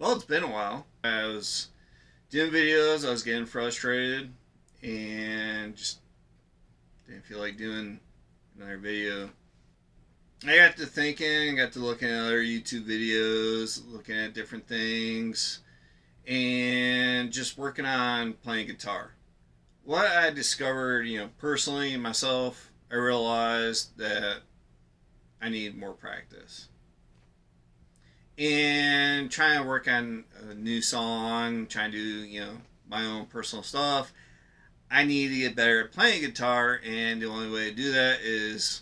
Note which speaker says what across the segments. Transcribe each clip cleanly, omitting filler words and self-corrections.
Speaker 1: Well, it's been a while. I was doing videos, I was getting frustrated, and just didn't feel like doing another video. I got to thinking, got to looking at other YouTube videos, looking at different things, and just working on playing guitar. What I discovered, personally myself, I realized that I need more practice. And trying to work on a new song, trying to do, my own personal stuff. I need to get better at playing guitar, and the only way to do that is,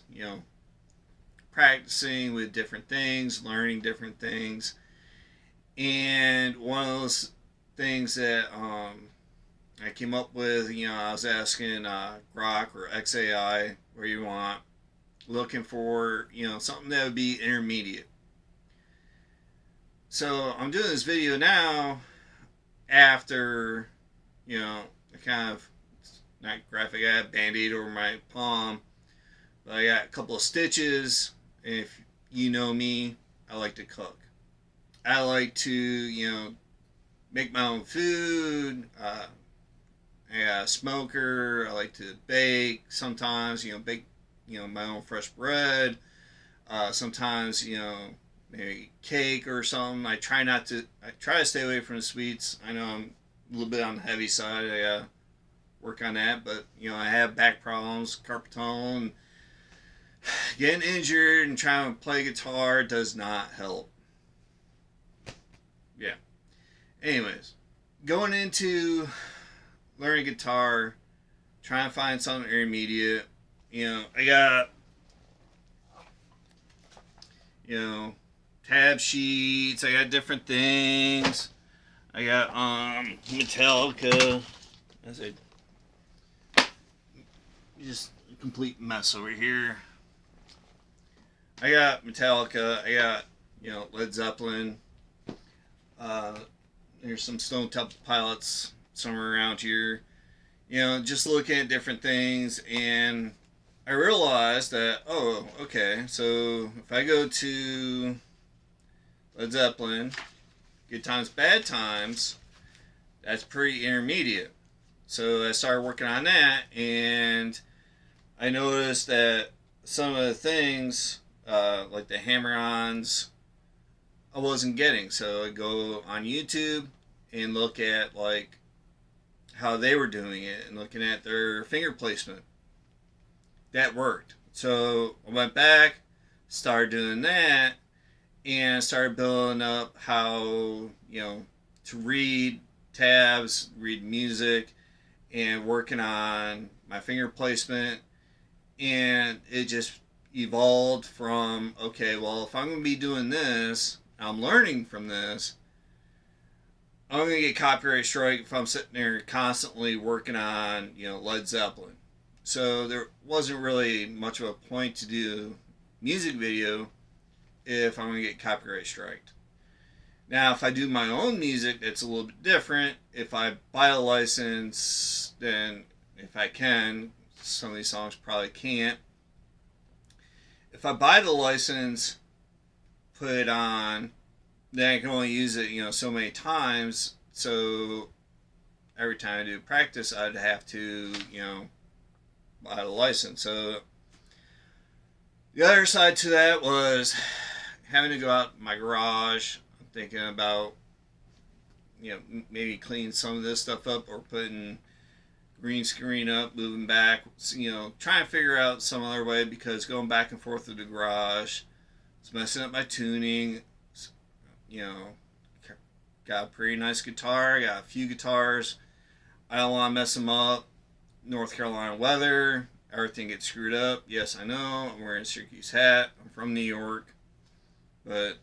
Speaker 1: practicing with different things, learning different things. And one of those things that I came up with, I was asking Grok or XAI, where you want, looking for, something that would be intermediate. So I'm doing this video now after, I kind of, not graphic, I have band-aid over my palm, but I got a couple of stitches. If you know me, I like to cook. I like to, make my own food. I got a smoker. I like to bake. Sometimes, bake, my own fresh bread. Sometimes, maybe cake or something. I try to stay away from the sweets. I know I'm a little bit on the heavy side. I gotta work on that, but I have back problems, carpal tunnel, and getting injured and trying to play guitar does not help. Yeah. Anyways, going into learning guitar, trying to find something intermediate. I got tab sheets. I got different things. I got Metallica. That's a just a complete mess over here. I got Metallica. I got Led Zeppelin. There's some Stone Temple Pilots somewhere around here. Just looking at different things, and I realized that, oh, okay, so if I go to Led Zeppelin, Good Times, Bad Times, that's pretty intermediate. So I started working on that, and I noticed that some of the things, like the hammer-ons, I wasn't getting. So I go on YouTube and look at like how they were doing it and looking at their finger placement. That worked. So I went back, started doing that, and started building up how, to read tabs, read music, and working on my finger placement. And it just evolved from, okay, well, if I'm going to be doing this, I'm learning from this, I'm going to get copyright strike if I'm sitting there constantly working on, Led Zeppelin. So there wasn't really much of a point to do music video if I'm going to get copyright striked. Now, if I do my own music, it's a little bit different. If I buy a license, then if I can, some of these songs probably can't. If I buy the license, put it on, then I can only use it, so many times. So every time I do practice, I'd have to, buy the license. So the other side to that was having to go out in my garage. I'm thinking about, maybe cleaning some of this stuff up or putting green screen up, moving back, trying to figure out some other way, because going back and forth through the garage, it's messing up my tuning. Got a pretty nice guitar, got a few guitars. I don't want to mess them up. North Carolina weather, everything gets screwed up. Yes, I know, I'm wearing a Syracuse hat. I'm from New York, but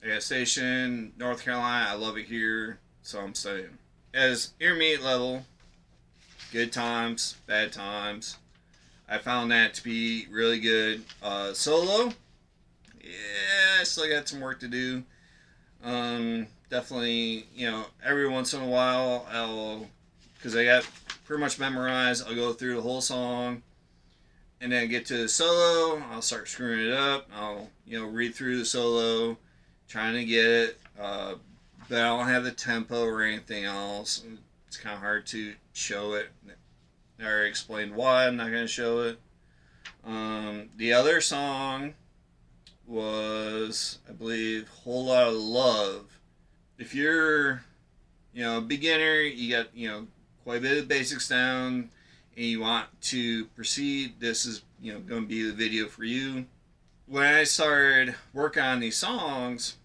Speaker 1: I got a station, North Carolina, I love it here, so I'm staying. As intermediate level, good times, bad times. I found that to be really good. Solo, yeah, I still got some work to do. Definitely, every once in a while, because I got pretty much memorized, I'll go through the whole song, and then get to the solo, I'll start screwing it up. I'll, read through the solo, trying to get it, but I don't have the tempo or anything else. It's kind of hard to show it. I already explained why I'm not going to show it. The other song was, I believe, Whole Lot of Love. If you're, a beginner, you got, quite a bit of basics down, and you want to proceed, this is, going to be the video for you. When I started working on these songs,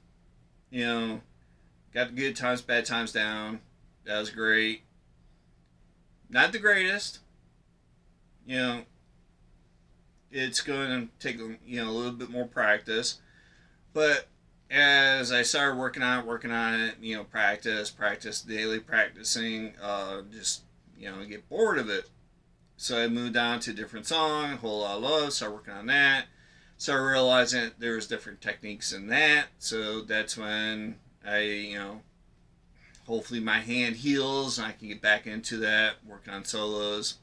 Speaker 1: got the good times, bad times down. That was great. Not the greatest. It's going to take, a little bit more practice. But as I started working on it, practice, daily practicing, just, get bored of it. So I moved on to a different song, Whole Lot of Love, started working on that. Started realizing that there was different techniques in that. So that's when I, hopefully my hand heals and I can get back into that, working on solos.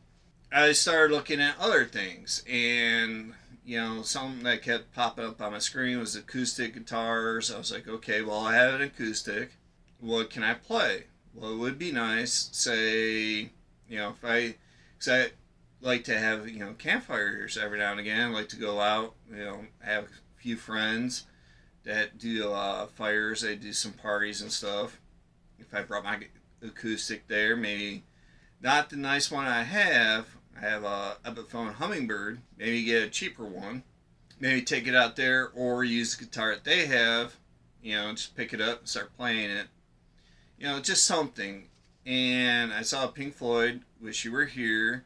Speaker 1: I started looking at other things, and something that kept popping up on my screen was acoustic guitars. I was like, okay, well, I have an acoustic. What can I play? Well, it would be nice, say, because I like to have, campfires every now and again. I like to go out, have a few friends that do fires. They do some parties and stuff. If I brought my acoustic there, maybe not the nice one I have a Epiphone Hummingbird. Maybe get a cheaper one. Maybe take it out there or use the guitar that they have. Just pick it up and start playing it. Just something. And I saw Pink Floyd, Wish You Were Here.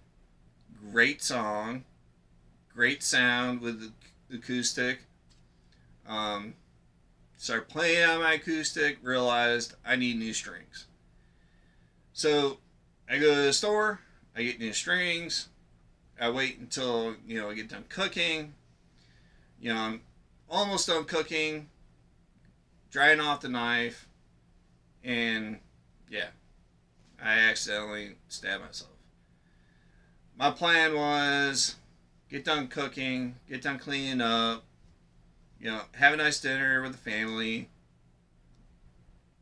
Speaker 1: Great song. Great sound with the acoustic. Started playing on my acoustic. Realized I need new strings. So I go to the store. I get new strings. I wait until, I get done cooking. I'm almost done cooking, drying off the knife, and yeah, I accidentally stabbed myself. My plan was get done cooking, get done cleaning up, have a nice dinner with the family,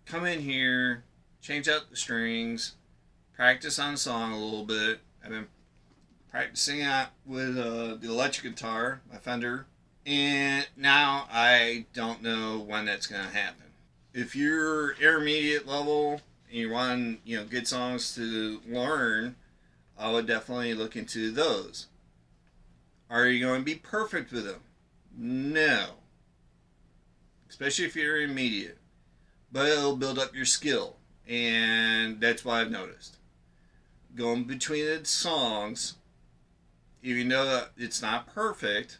Speaker 1: come in here, change out the strings, practice on the song a little bit. I've been practicing it with the electric guitar, my Fender, and now I don't know when that's going to happen. If you're intermediate level and you want, good songs to learn, I would definitely look into those. Are you going to be perfect with them? No. Especially if you're intermediate. But it'll build up your skill, and that's what I've noticed. Going between the songs, even though it's not perfect,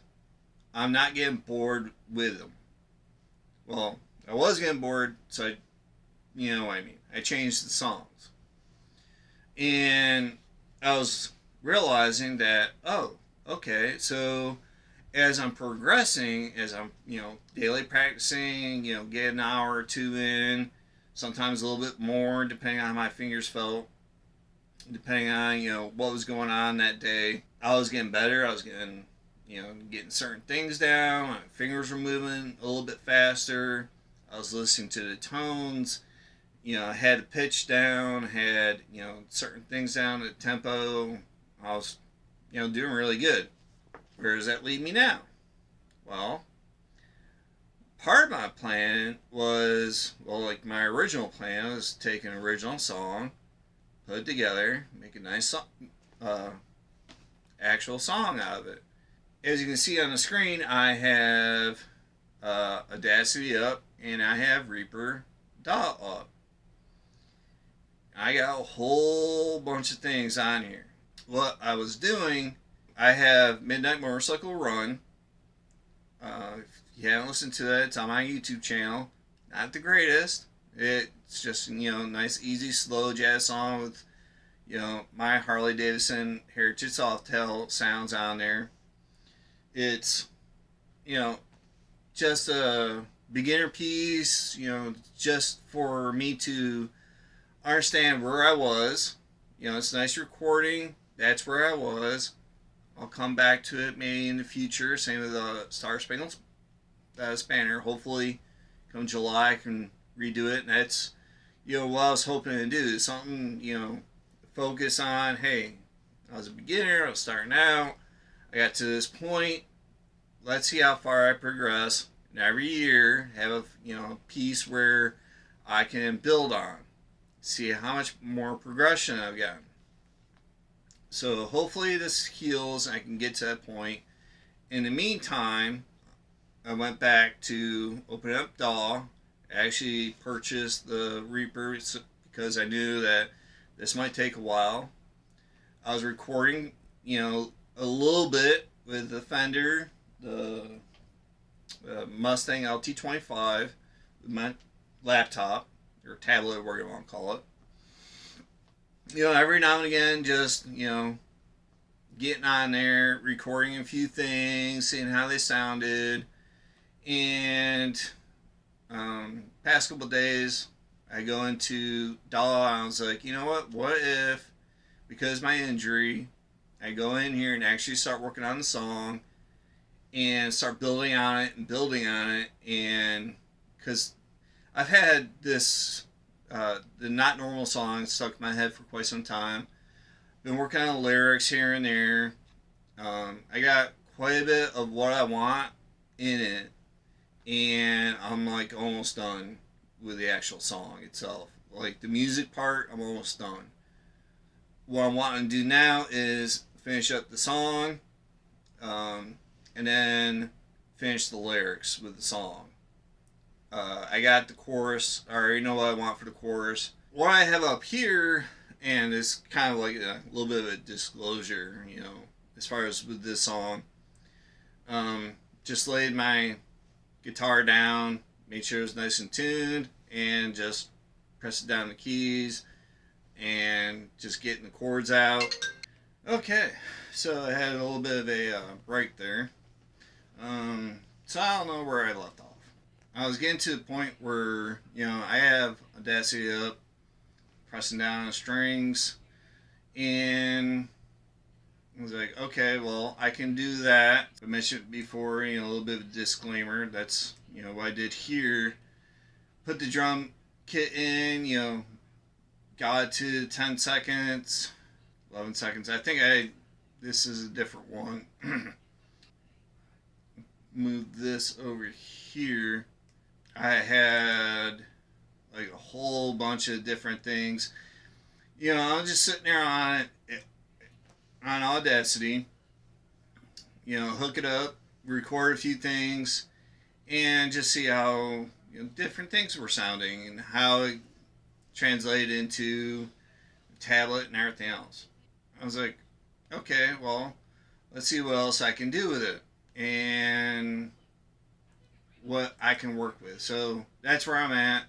Speaker 1: I'm not getting bored with them. Well, I was getting bored, so you know what I mean. I changed the songs. And I was realizing that, oh, okay, so as I'm progressing, as I'm, daily practicing, get an hour or two in, sometimes a little bit more, depending on how my fingers felt, depending on, what was going on that day. I was getting better. I was getting, getting certain things down. My fingers were moving a little bit faster. I was listening to the tones. I had the pitch down, had, certain things down, the tempo. I was, doing really good. Where does that lead me now? Well, part of my plan was, like my original plan was take an original song, put it together, make a nice actual song out of it. As you can see on the screen, I have Audacity up and I have Reaper DAW up. I got a whole bunch of things on here. What I was doing, I have Midnight Motorcycle Run. If you haven't listened to it, it's on my YouTube channel. Not the greatest. It's just, nice, easy, slow jazz song with, my Harley Davidson Heritage Softail sounds on there. It's, just a beginner piece, just for me to understand where I was. It's a nice recording. That's where I was. I'll come back to it maybe in the future. Same with the Star Spangled Spanner. Hopefully, come July, I can redo it. And that's what I was hoping to do, something, focus on, hey, I was a beginner, I was starting out, I got to this point, let's see how far I progress. And every year, have a, piece where I can build on, see how much more progression I've gotten. So hopefully this heals and I can get to that point. In the meantime, I went back to open up DAW. I actually purchased the Reaper because I knew that this might take a while. I was recording, a little bit with the Fender, the Mustang LT25, with my laptop or tablet, whatever you want to call it. Every now and again, just getting on there, recording a few things, seeing how they sounded, and past couple days, I go into DAW and I was like, you know what? What if, because of my injury, I go in here and actually start working on the song and start building on it and building on it, and because I've had this the Not Normal song stuck in my head for quite some time. Been working on the lyrics here and there. I got quite a bit of what I want in it, and I'm like almost done with the actual song itself. Like the music part, I'm almost done. What I'm wanting to do now is finish up the song, and then finish the lyrics with the song. I got the chorus. I already know what I want for the chorus. What I have up here, and it's kind of like a little bit of a disclosure, as far as with this song. Just laid my guitar down, made sure it was nice and tuned, and just pressed down the keys, and just getting the chords out. Okay, so I had a little bit of a break there. So I don't know where I left off. I was getting to the point where, I have Audacity up, pressing down on the strings, and I was like, okay, well, I can do that. I mentioned before, a little bit of a disclaimer. That's, what I did here. Put the drum kit in, got it to 10 seconds, 11 seconds. I think this is a different one. Move this over here. I had like a whole bunch of different things. I was just sitting there on it, on Audacity, hook it up, record a few things, and just see how different things were sounding and how it translated into tablet and everything else. I was like, okay, well, let's see what else I can do with it and what I can work with. So that's where I'm at.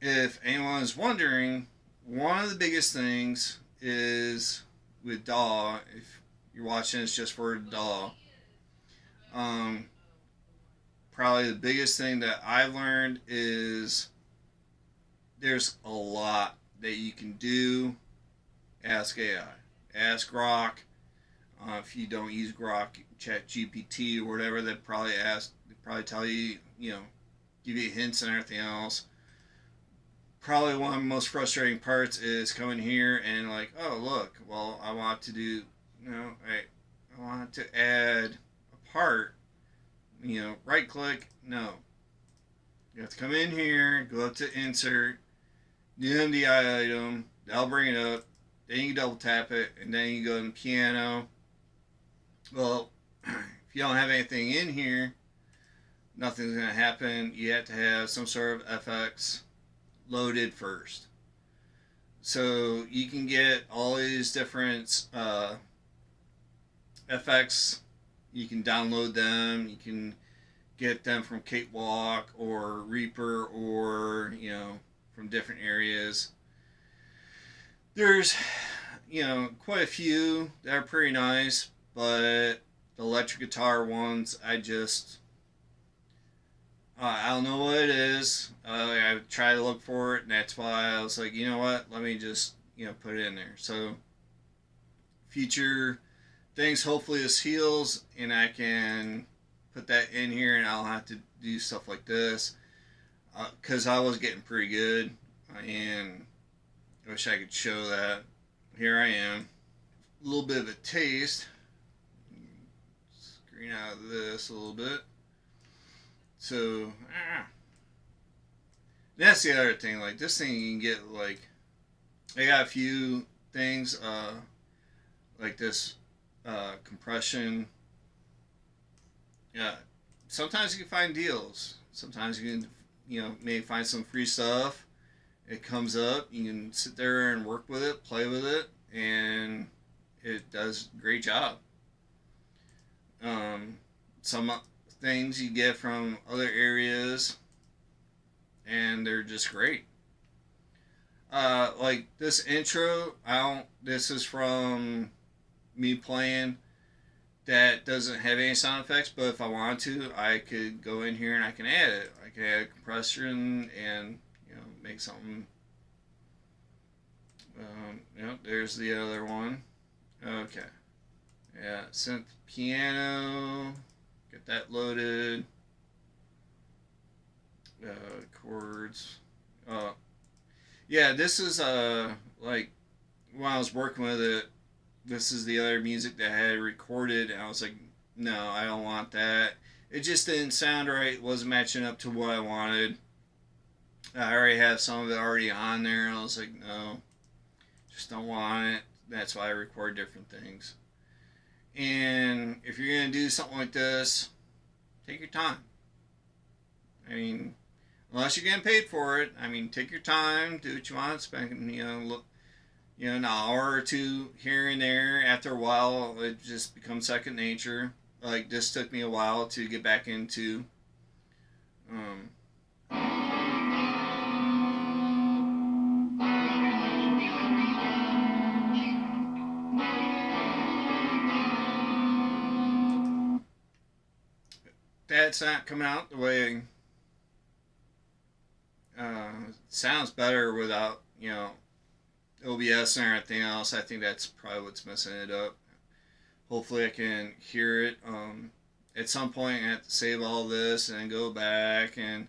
Speaker 1: If anyone is wondering, one of the biggest things is with DAW, if you're watching this just for DAW, probably the biggest thing that I've learned is there's a lot that you can do. Ask AI, ask Grok. If you don't use Grok, Chat GPT or whatever, they probably tell you, give you hints and everything else. Probably one of the most frustrating parts is coming here and like, oh look, well I want to do, I want to add a part, right click, no. You have to come in here, go up to insert, new MDI item, that'll bring it up, then you double tap it, and then you go to the piano. Well, if you don't have anything in here, nothing's going to happen. You have to have some sort of FX loaded first. So you can get all these different FX. You can download them. You can get them from Cakewalk or Reaper or, from different areas. There's, quite a few that are pretty nice, but the electric guitar ones, I don't know what it is. I try to look for it, and that's why I was like, you know what? Let me just, put it in there. So, future things, hopefully this heals, and I can put that in here, and I'll have to do stuff like this. Because I was getting pretty good. And I wish I could show that. Here I am. A little bit of a taste. Screen out of this a little bit. So, that's the other thing. Like this thing, you can get like, I got a few things like this compression. Yeah, sometimes you can find deals. Sometimes you can, maybe find some free stuff. It comes up, you can sit there and work with it, play with it, and it does a great job. Some things you get from other areas, and they're just great. Like this intro, this is from me playing that doesn't have any sound effects, but if I wanted to, I could go in here and I can add it. I can add a compression and make something. There's the other one. Okay. Yeah, synth piano. Get that loaded. Chords. Yeah, this is like when I was working with it, this is the other music that I had recorded, and I was like, no, I don't want that. It just didn't sound right. It wasn't matching up to what I wanted. I already have some of it already on there, and I was like, no, just don't want it. That's why I record different things. And if you're going to do something like this, take your time. I mean, unless you're getting paid for it, I mean, take your time, do what you want, spend, an hour or two here and there. After a while, it just becomes second nature. Like, this took me a while to get back into. That's not coming out the way it sounds better without, OBS and everything else. I think that's probably what's messing it up. Hopefully I can hear it. At some point I have to save all this and go back and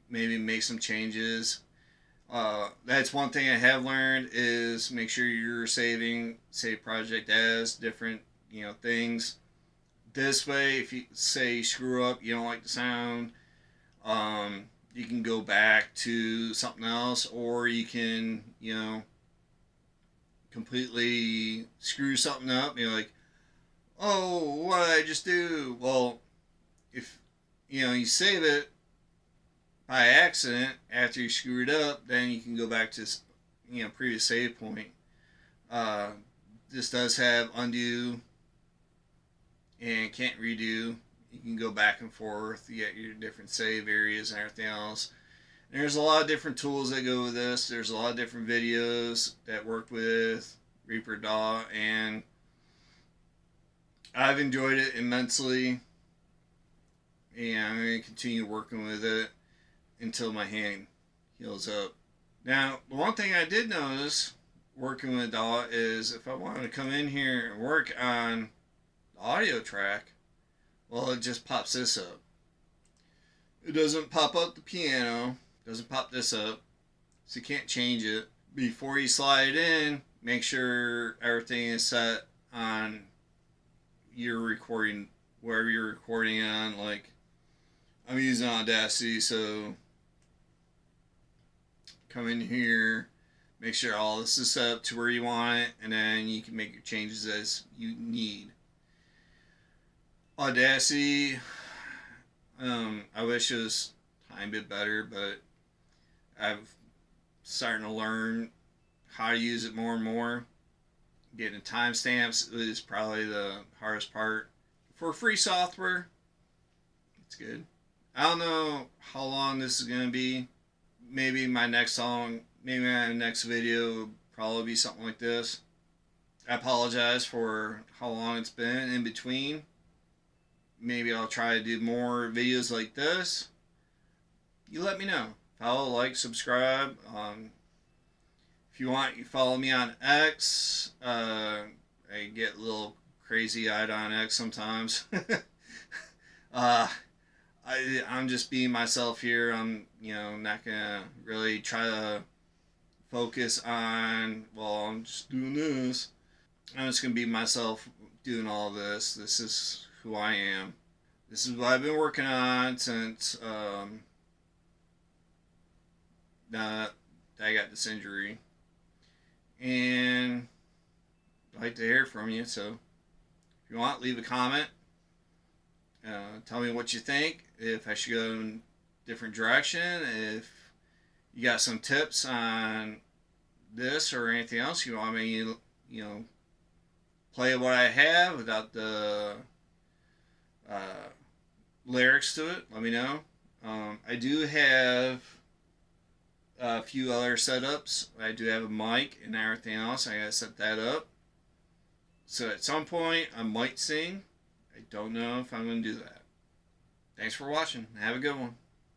Speaker 1: maybe make some changes. That's one thing I have learned is make sure you're save project as different, things. This way, if you say you screw up, you don't like the sound, you can go back to something else, or you can, completely screw something up. You're like, oh, what did I just do? Well, if you save it by accident after you screw it up, then you can go back to previous save point. This does have undo and can't redo. You can go back and forth. You get your different save areas and everything else. And there's a lot of different tools that go with this. There's a lot of different videos that work with Reaper DAW, and I've enjoyed it immensely. And I'm going to continue working with it until my hand heals up. Now, the one thing I did notice working with DAW is if I wanted to come in here and work on audio track, well, it just pops this up. It doesn't pop up the piano, doesn't pop this up, so you can't change it. Before you slide it in, make sure everything is set on your recording, wherever you're recording on. Like, I'm using Audacity, so come in here, make sure all this is set up to where you want it, and then you can make your changes as you need. Audacity, I wish it was timed it better, but I'm starting to learn how to use it more and more. Getting timestamps is probably the hardest part. For free software, it's good. I don't know how long this is going to be. Maybe my next video will probably be something like this. I apologize for how long it's been in between. Maybe I'll try to do more videos like this. You let me know. Follow, like, subscribe. If you want, you follow me on X. I get a little crazy-eyed on X sometimes. I'm just being myself here. I'm, not gonna really try to focus on, well, I'm just doing this. I'm just going to be myself doing all this. This is who I am. This is what I've been working on since I got this injury. And I'd like to hear from you. So if you want, leave a comment. Tell me what you think. If I should go in a different direction. If you got some tips on this or anything else you want me, play what I have without the lyrics to it, let me know. I do have a few other setups. I do have a mic and everything else. I gotta set that up. So at some point I might sing. I don't know if I'm gonna do that. Thanks for watching. Have a good one.